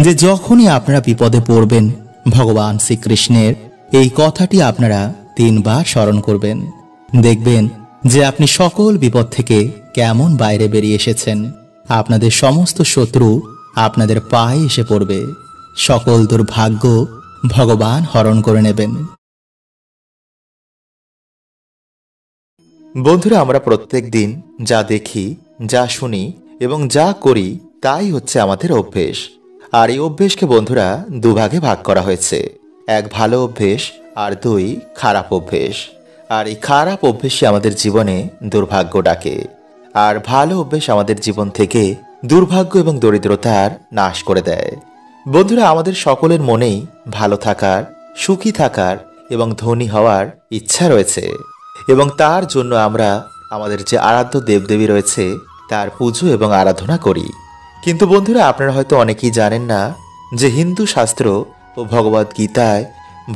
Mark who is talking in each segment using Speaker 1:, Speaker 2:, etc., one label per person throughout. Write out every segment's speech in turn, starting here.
Speaker 1: যে যখনই আপনারা বিপদে পড়বেন ভগবান শ্রীকৃষ্ণের এই কথাটি আপনারা 3 বার স্মরণ করবেন। দেখবেন যে আপনি সকল বিপদ থেকে কেমন বাইরে বেরিয়ে এসেছেন। আপনাদের সমস্ত শত্রু আপনাদের পায়ে এসে পড়বে। সকল দুর্ভাগ্য ভগবান হরণ করে নেবেন। বন্ধুরা, আমরা প্রত্যেক দিন যা দেখি, যা শুনি এবং যা করি তাই হচ্ছে আমাদের অভ্যেস। আর এই অভ্যেসকে বন্ধুরা দুভাগে ভাগ করা হয়েছে, 1 ভালো অভ্যেস আর 2 খারাপ অভ্যেস। আর এই খারাপ অভ্যেসই আমাদের জীবনে দুর্ভাগ্য ডাকে, আর ভালো অভ্যেস আমাদের জীবন থেকে দুর্ভাগ্য এবং দরিদ্রতার নাশ করে দেয়। বন্ধুরা, আমাদের সকলের মনেই ভালো থাকার, সুখী থাকার এবং ধনী হওয়ার ইচ্ছা রয়েছে, এবং তার জন্য আমরা আমাদের যে আরাধ্য দেবদেবী রয়েছে তার পুজো এবং আরাধনা করি। কিন্তু বন্ধুরা, আপনারা হয়তো অনেকেই জানেন না যে হিন্দু শাস্ত্র ও ভগবদ গীতায়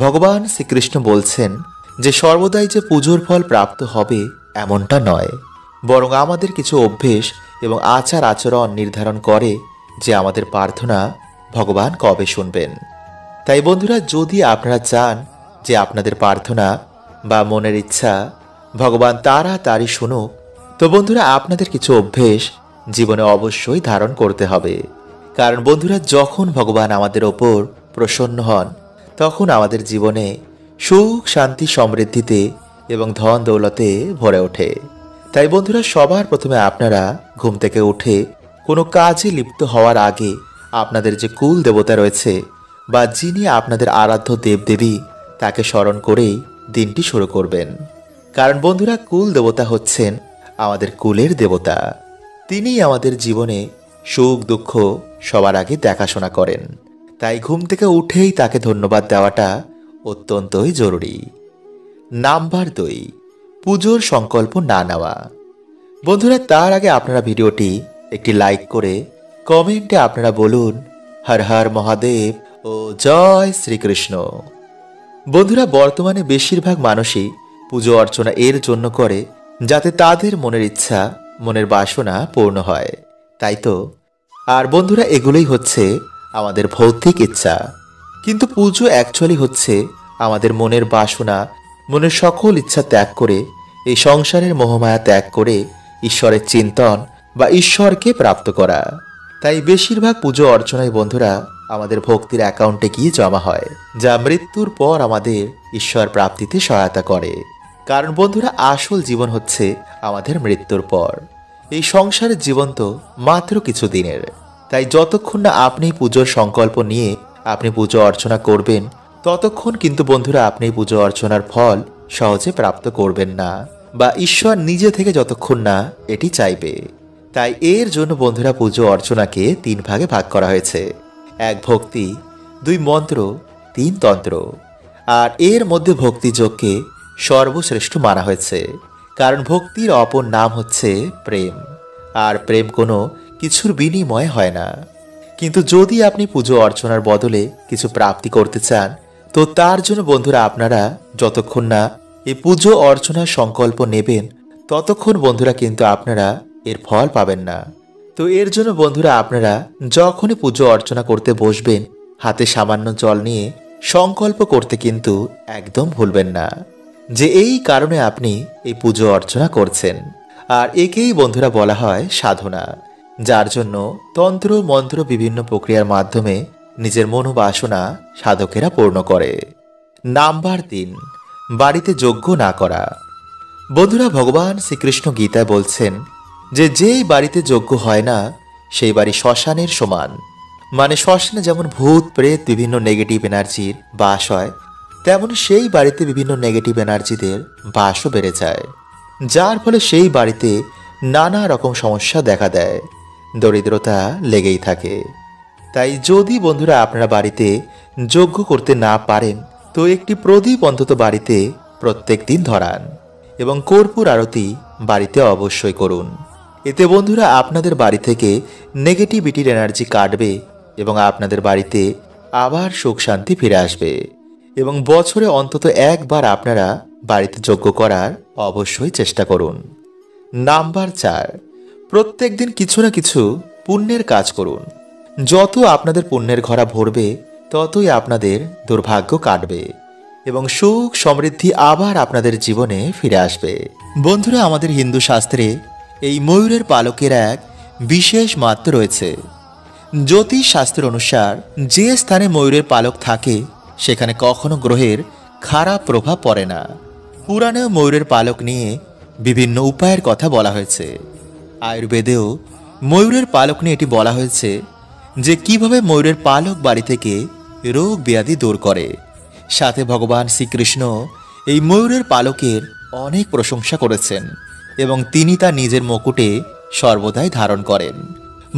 Speaker 1: ভগবান শ্রীকৃষ্ণ বলছেন যে সর্বদাই যে পুজোর ফল প্রাপ্ত হবে এমনটা নয়, বরং আমাদের কিছু অভ্যেস এবং আচার আচরণ নির্ধারণ করে যে আমাদের প্রার্থনা ভগবান কবে শুনবেন। তাই বন্ধুরা, যদি আপনারা চান যে আপনাদের প্রার্থনা বা মনের ইচ্ছা ভগবান তাড়াতাড়ি শুনুক, তো বন্ধুরা আপনাদের কিছু অভ্যেস জীবনে অবশ্যই ধারণ করতে হবে। কারণ বন্ধুরা, যখন ভগবান আমাদের ওপর প্রসন্ন হন তখন আমাদের জীবনে সুখ, শান্তি, সমৃদ্ধিতে এবং ধন দৌলতে ভরে ওঠে। তাই বন্ধুরা, সবার প্রথমে আপনারা ঘুম থেকে উঠে কোনো কাজে লিপ্ত হওয়ার আগে আপনাদের যে কুল দেবতা রয়েছে বা যিনি আপনাদের আরাধ্য দেবদেবী তাকে স্মরণ করেই দিনটি শুরু করবেন। কারণ বন্ধুরা, কুল দেবতা হচ্ছেন আমাদের কুলের দেবতা। তিনিই আমাদের জীবনে সুখ দুঃখ সবার আগে দেখাশোনা করেন। তাই ঘুম থেকে উঠেই তাকে ধন্যবাদ দেওয়াটা অত্যন্তই জরুরি। নাম্বার 2, পুজোর সংকল্প না নেওয়া। বন্ধুরা, তার আগে আপনারা ভিডিওটি একটি লাইক করে কমেন্টে আপনারা বলুন হর হর মহাদেব ও জয় শ্রীকৃষ্ণ। বন্ধুরা, বর্তমানে বেশিরভাগ মানুষই পুজো অর্চনা এর জন্য করে যাতে তাদের মনের ইচ্ছা, মনের বাসনা পূর্ণ হয়, তাই তো? আর বন্ধুরা, এগুলোই হচ্ছে আমাদের ভৌতিক ইচ্ছা। কিন্তু পুজো অ্যাকচুয়ালি হচ্ছে আমাদের মনের বাসনা, মনের সকল ইচ্ছা ত্যাগ করে, এই সংসারের মোহমায়া ত্যাগ করে ঈশ্বরের চিন্তন বা ঈশ্বরকে প্রাপ্ত করা। তাই বেশিরভাগ পুজো অর্চনায় বন্ধুরা আমাদের ভক্তির অ্যাকাউন্টে গিয়ে জমা হয়, যা মৃত্যুর পর আমাদের ঈশ্বর প্রাপ্তিতে সহায়তা করে। কারণ বন্ধুরা, আসল জীবন হচ্ছে আমাদের মৃত্যুর পর। এই সংসারের জীবন তো মাত্র কিছু দিনের। তাই যতক্ষণ না আপনি পুজোর সংকল্প নিয়ে আপনি পুজো অর্চনা করবেন, ততক্ষণ কিন্তু বন্ধুরা আপনি পুজো অর্চনার ফল সহজে প্রাপ্ত করবেন না, বা ঈশ্বর নিজে থেকে যতক্ষণ না এটি চাইবে। তাই এর জন্য বন্ধুরা পুজো অর্চনাকে 3 ভাগে ভাগ করা হয়েছে, 1 ভক্তি, 2 মন্ত্র, 3 তন্ত্র। আর এর মধ্যে ভক্তিযোগকে সর্বশ্রেষ্ঠ মানা হয়েছে, কারণ ভক্তির অপর নাম হচ্ছে প্রেম। আর প্রেম কোনো কিছুর বিনিময়ে হয় না। কিন্তু যদি আপনি পুজো অর্চনার বদলে কিছু প্রাপ্তি করতে চান, তো তার জন্য বন্ধুরা আপনারা যতক্ষণ না এই পুজো অর্চনার সংকল্প নেবেন ততক্ষণ বন্ধুরা কিন্তু আপনারা এর ফল পাবেন না। তো এর জন্য বন্ধুরা আপনারা যখনই পুজো অর্চনা করতে বসবেন, হাতে সামান্য জল নিয়ে সংকল্প করতে কিন্তু একদম ভুলবেন না যে এই কারণে আপনি এই পুজো অর্চনা করছেন। আর একেই বন্ধুরা বলা হয় সাধনা, যার জন্য তন্ত্র মন্ত্র বিভিন্ন প্রক্রিয়ার মাধ্যমে নিজের মনোবাসনা সাধকেরা পূর্ণ করে। নাম্বার 3, বাড়িতে যজ্ঞ না করা। বন্ধুরা, ভগবান শ্রীকৃষ্ণ গীতায় বলছেন যে যেই বাড়িতে যজ্ঞ হয় না সেই বাড়ি শ্মশানের সমান। মানে শ্মশানে যেমন ভূত প্রেত বিভিন্ন নেগেটিভ এনার্জির বাস হয়, তেমন সেই বাড়িতে বিভিন্ন নেগেটিভ এনার্জিদের বাসও বেড়ে যায়, যার ফলে সেই বাড়িতে নানা রকম সমস্যা দেখা দেয়, দরিদ্রতা লেগেই থাকে। তাই যদি বন্ধুরা আপনারা বাড়িতে যজ্ঞ করতে না পারেন, তো একটি প্রদীপ অন্তত বাড়িতে প্রত্যেক দিন ধরান এবং কর্পূর আরতি বাড়িতে অবশ্যই করুন। এতে বন্ধুরা আপনাদের বাড়ি থেকে নেগেটিভিটির এনার্জি কাটবে এবং আপনাদের বাড়িতে আবার সুখ শান্তি ফিরে আসবে। এবং বছরে অন্তত 1 বার আপনারা বাড়িতে যজ্ঞ করার অবশ্যই চেষ্টা করুন। নাম্বার 4, প্রত্যেক দিন কিছু না কিছু পুণ্যের কাজ করুন। যত আপনাদের পুণ্যের ঘরা ভরবে ততই আপনাদের দুর্ভাগ্য কাটবে এবং সুখ সমৃদ্ধি আবার আপনাদের জীবনে ফিরে আসবে। বন্ধুরা, আমাদের হিন্দু শাস্ত্রে এই ময়ূরের পালকের এক বিশেষ মাহাত্ম্য রয়েছে। জ্যোতিষ শাস্ত্রের অনুসার যে স্থানে ময়ূরের পালক থাকে সেখানে কখনো গ্রহের খারাপ প্রভাব পড়ে না। পুরাণেও ময়ূরের পালক নিয়ে বিভিন্ন উপায়ের কথা বলা হয়েছে। আয়ুর্বেদেও ময়ূরের পালক নিয়ে এটি বলা হয়েছে যে কিভাবে ময়ূরের পালক বাড়ি থেকে রোগ ব্যাধি দূর করে। সাথে ভগবান শ্রীকৃষ্ণ এই ময়ূরের পালকের অনেক প্রশংসা করেছেন এবং তিনি তা নিজের মুকুটে সর্বদাই ধারণ করেন।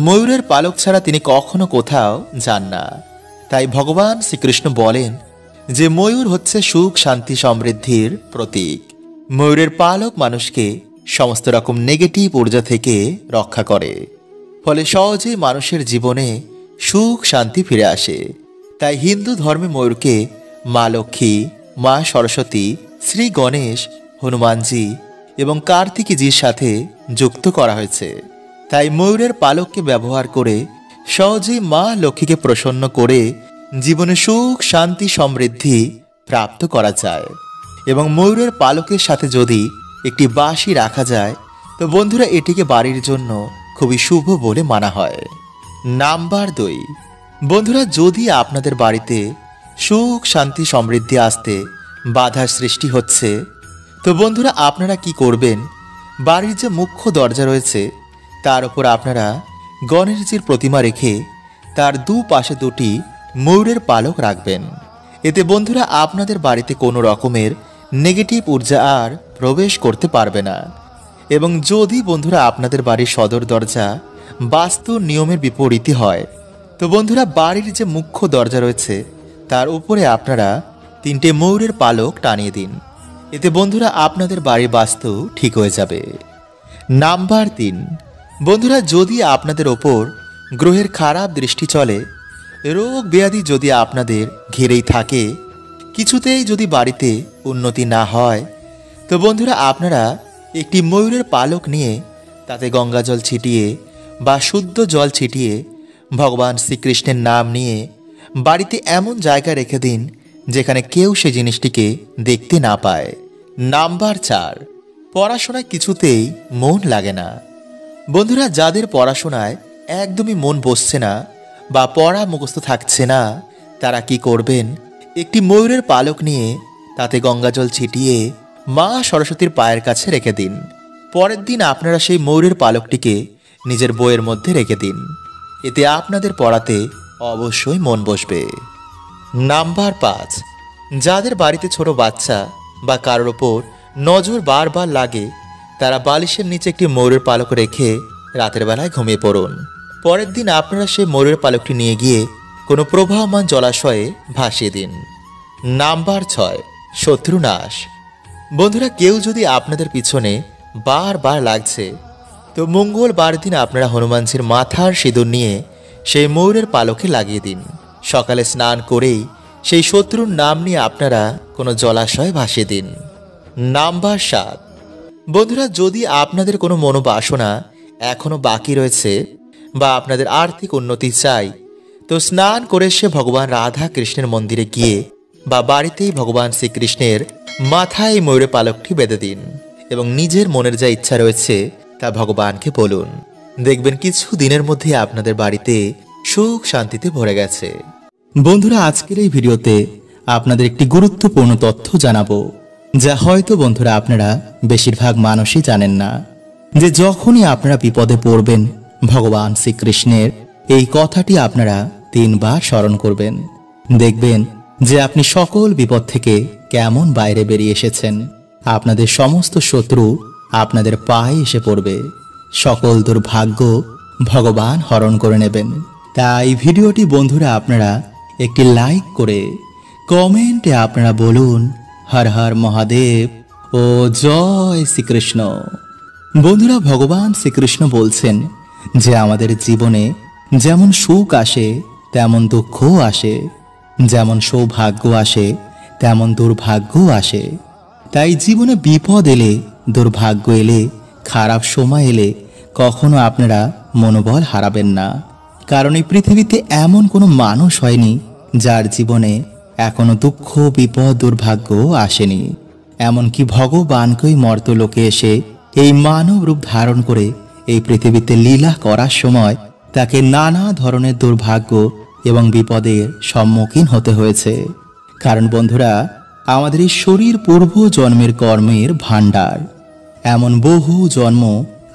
Speaker 1: ময়ূরের পালক ছাড়া তিনি কখনো কোথাও যান না। তাই ভগবান শ্রীকৃষ্ণ বলেন যে ময়ূর হচ্ছে সুখ শান্তি সমৃদ্ধির প্রতীক। ময়ূরের পালক মানুষকে সমস্ত রকম নেগেটিভ ঊর্জা থেকে রক্ষা করে, ফলে সহজেই মানুষের জীবনে সুখ শান্তি ফিরে আসে। তাই হিন্দু ধর্মে ময়ূরকে মা লক্ষ্মী, মা সরস্বতী, শ্রী গণেশ, হনুমানজি এবং কার্তিকীজির সাথে যুক্ত করা হয়েছে। তাই ময়ূরের পালককে ব্যবহার করে সহজেই মা লক্ষ্মীকে প্রসন্ন করে জীবনে সুখ শান্তি সমৃদ্ধি প্রাপ্ত করা যায়। এবং ময়ূরের পালকের সাথে যদি একটি বাঁশি রাখা যায় তো বন্ধুরা এটিকে বাড়ির জন্য খুবই শুভ বলে মানা হয়। নাম্বার 2, বন্ধুরা, যদি আপনাদের বাড়িতে সুখ শান্তি সমৃদ্ধি আসতে বাধার সৃষ্টি হচ্ছে তো বন্ধুরা আপনারা কি করবেন, বাড়ির যে মুখ্য দরজা রয়েছে তার উপর আপনারা গণেশজির প্রতিমা রেখে তার দুপাশে দুটি ময়ূরের পালক রাখবেন। এতে বন্ধুরা আপনাদের বাড়িতে কোনো রকমের নেগেটিভ ঊর্জা আর প্রবেশ করতে পারবে না। এবং যদি বন্ধুরা আপনাদের বাড়ির সদর দরজা বাস্তু নিয়মের বিপরীতে হয় তো বন্ধুরা বাড়ির যে মুখ্য দরজা রয়েছে তার উপরে আপনারা 3টে ময়ূরের পালক টানিয়ে দিন। এতে বন্ধুরা আপনাদের বাড়ির বাস্তু ঠিক হয়ে যাবে। নাম্বার 3, বন্ধুরা, যদি আপনাদের ওপর গ্রহের খারাপ দৃষ্টি চলে, রোগ ব্যাধি যদি আপনাদের ঘিরেই থাকে, কিছুতেই যদি বাড়িতে উন্নতি না হয় তো বন্ধুরা আপনারা একটি ময়ূরের পালক নিয়ে তাতে গঙ্গা জল ছিটিয়ে বা শুদ্ধ জল ছিটিয়ে ভগবান শ্রীকৃষ্ণের নাম নিয়ে বাড়িতে এমন জায়গায় রেখে দিন যেখানে কেউ সে জিনিসটিকে দেখতে না পায়। নাম্বার 4, পড়াশোনায় কিছুতেই মন লাগে না। বন্ধুরা, যাদের পড়াশোনায় একদমই মন বসছে না বা পড়া মুখস্থ থাকছে না তারা কি করবেন, একটি ময়ূরের পালক নিয়ে তাতে গঙ্গাজল ছিটিয়ে মা সরস্বতীর পায়ের কাছে রেখে দিন। পরের দিন আপনারা সেই ময়ূরের পালকটিকে নিজের বইয়ের মধ্যে রেখে দিন। এতে আপনাদের পড়াতে অবশ্যই মন বসবে। নাম্বার 5, যাদের বাড়িতে ছোট বাচ্চা বা কারোর ওপর নজর বারবার লাগে তারা বালিশের নিচে একটি ময়ূরের পালক রেখে রাতের বেলায় ঘুমিয়ে পড়ুন। পরের দিন আপনারা সেই ময়ূরের পালকটি নিয়ে গিয়ে কোনো প্রবাহমান জলাশয়ে ভাসিয়ে দিন। নাম্বার 6, শত্রু নাশ। বন্ধুরা, কেউ যদি আপনাদের পিছনে বারবার লাগছে তো মঙ্গলবার দিন আপনারা হনুমানজির মাথার সিঁদুর নিয়ে সেই ময়ূরের পালকে লাগিয়ে দিন। সকালে স্নান করেই সেই শত্রুর নাম নিয়ে আপনারা কোনো জলাশয়ে ভাসিয়ে দিন। নাম্বার 7, বন্ধুরা, যদি আপনাদের কোনো মনোবাসনা এখনো বাকি রয়েছে বা আপনাদের আর্থিক উন্নতি চাই তো স্নান করে সে ভগবান রাধা কৃষ্ণের মন্দিরে গিয়ে বা বাড়িতেই ভগবান শ্রীকৃষ্ণের মাথায় ময়ূরের পালকটি বেঁধে দিন এবং নিজের মনের যা ইচ্ছা রয়েছে তা ভগবানকে বলুন। দেখবেন কিছু দিনের মধ্যে আপনাদের বাড়িতে সুখ শান্তিতে ভরে গেছে। বন্ধুরা, আজকের এই ভিডিওতে আপনাদের একটি গুরুত্বপূর্ণ তথ্য জানাবো যা হয়তো বন্ধুরা আপনারা বেশিরভাগ মানুষই জানেন না, যে যখনই আপনারা বিপদে পড়বেন ভগবান শ্রীকৃষ্ণের এই কথাটি আপনারা 3 বার স্মরণ করবেন। দেখবেন যে আপনি সকল বিপদ থেকে কেমন বাইরে বেরিয়ে এসেছেন। আপনাদের সমস্ত শত্রু আপনাদের পায়ে এসে পড়বে, সকল দুর্ভাগ্য ভগবান হরণ করে নেবেন। তাই ভিডিওটি বন্ধুরা আপনারা একটি লাইক করে কমেন্টে আপনারা বলুন হর হর মহাদেব ও জয় শ্রীকৃষ্ণ। বন্ধুরা, ভগবান শ্রীকৃষ্ণ বলছেন যে আমাদের জীবনে যেমন সুখ আসে তেমন দুঃখও আসে, যেমন সৌভাগ্য আসে তেমন দুর্ভাগ্যও আসে। তাই জীবনে বিপদ এলে, দুর্ভাগ্য এলে, খারাপ সময় এলে কখনো আপনারা মনোবল হারাবেন না,
Speaker 2: কারণ এই পৃথিবীতে এমন কোনো মানুষ হয়নি যার জীবনে এখনো দুঃখ, বিপদ, দুর্ভাগ্য আসেনি। এমনকি ভগবানকেই মর্তলোকে এসে এই মানব রূপ ধারণ করে এই পৃথিবীতে লীলা করার সময় তাকে নানা ধরনের দুর্ভাগ্য এবং বিপদের সম্মুখীন হতে হয়েছে। কারণ বন্ধুরা, আমাদের এই শরীর পূর্ব জন্মের কর্মের ভাণ্ডার। এমন বহু জন্ম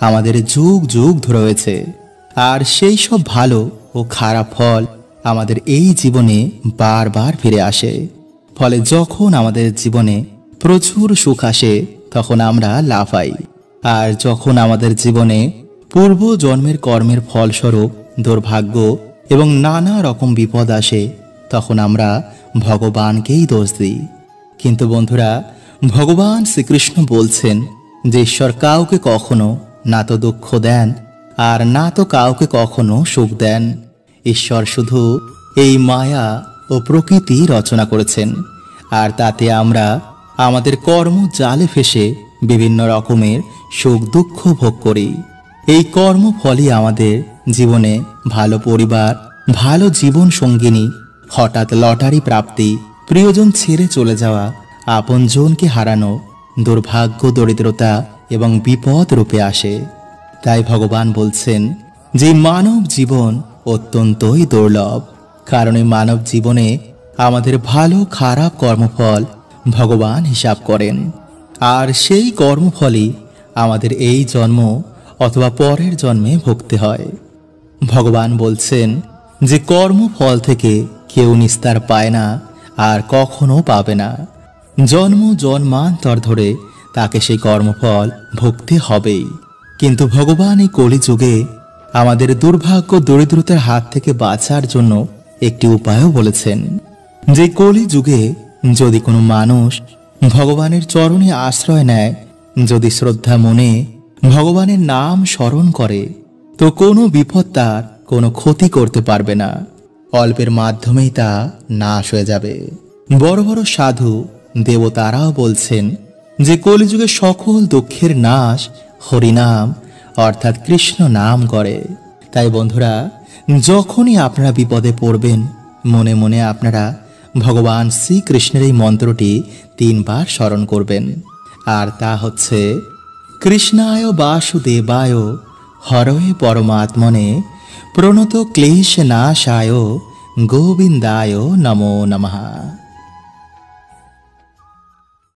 Speaker 2: আমাদের যুগ যুগ ধরে হয়েছে, আর সেই সব ভালো ও খারাপ ফল আমাদের এই জীবনে বারবার ফিরে আসে। ফলে যখন আমাদের জীবনে প্রচুর সুখ আসে তখন আমরা লাফাই, আর যখন আমাদের জীবনে পূর্ব জন্মের কর্মের ফলস্বরূপ দুর্ভাগ্য এবং নানা রকম বিপদ আসে তখন আমরা ভগবানকেই দোষ দিই। কিন্তু বন্ধুরা, ভগবান শ্রীকৃষ্ণ বলছেন যে ঈশ্বর কাউকে কখনো না তো দুঃখ দেন আর না তো কাউকে কখনো সুখ দেন। ঈশ্বর শুধু এই মায়া ও প্রকৃতি রচনা করেছেন, আর তাতে আমরা আমাদের কর্ম জালে ফেসে বিভিন্ন রকমের সুখ দুঃখ ভোগ করি। এই কর্মফলই আমাদের জীবনে ভালো পরিবার, ভালো জীবন সঙ্গিনী, হঠাৎ লটারি প্রাপ্তি, প্রিয়জন ছেড়ে চলে যাওয়া, আপনজনকে হারানো, দুর্ভাগ্য, দরিদ্রতা এবং বিপদ রূপে আসে। তাই ভগবান বলছেন যে মানব জীবন অত্যন্তই দুর্লভ, কারণ এই মানব জীবনে আমাদের ভালো খারাপ কর্মফল ভগবান হিসাব করেন, আর সেই কর্মফলই আমাদের এই জন্ম অথবা পরের জন্মে ভুগতে হয়। ভগবান বলছেন যে কর্মফল থেকে কেউ নিস্তার পায় না আর কখনো পাবে না। জন্ম জন্মান্তর ধরে তাকে সেই কর্মফল ভুগতে হবেই। কিন্তু ভগবান এই কলিযুগে আমাদের দুর্ভাগ্য, দরিদ্রতার হাত থেকে বাঁচার জন্য একটি উপায়ও বলেছেন। যে কলিযুগে যদি কোনো মানুষ ভগবানের চরণে আশ্রয় নেয়, যদি শ্রদ্ধা মনে ভগবানের নাম স্মরণ করে, তো কোনো বিপদ তার কোনো ক্ষতি করতে পারবে না। অল্পের মাধ্যমেই তা নাশ হয়ে যাবে। বড় বড় সাধু দেবতারাও বলছেন যে কলিযুগে সকল দুঃখের নাশ হরিনাম অর্থাৎ কৃষ্ণ নাম করে। তাই বন্ধুরা, যখনই আপনারা বিপদে পড়বেন, মনে মনে আপনারা ভগবান শ্রীকৃষ্ণের এই মন্ত্রটি 3 বার স্মরণ করবেন, আর তা হচ্ছে কৃষ্ণায় বাসুদেবায় হরয়ে পরমাত্মনে প্রণত ক্লেশ নাশায় গোবিন্দায় নমো নমঃ।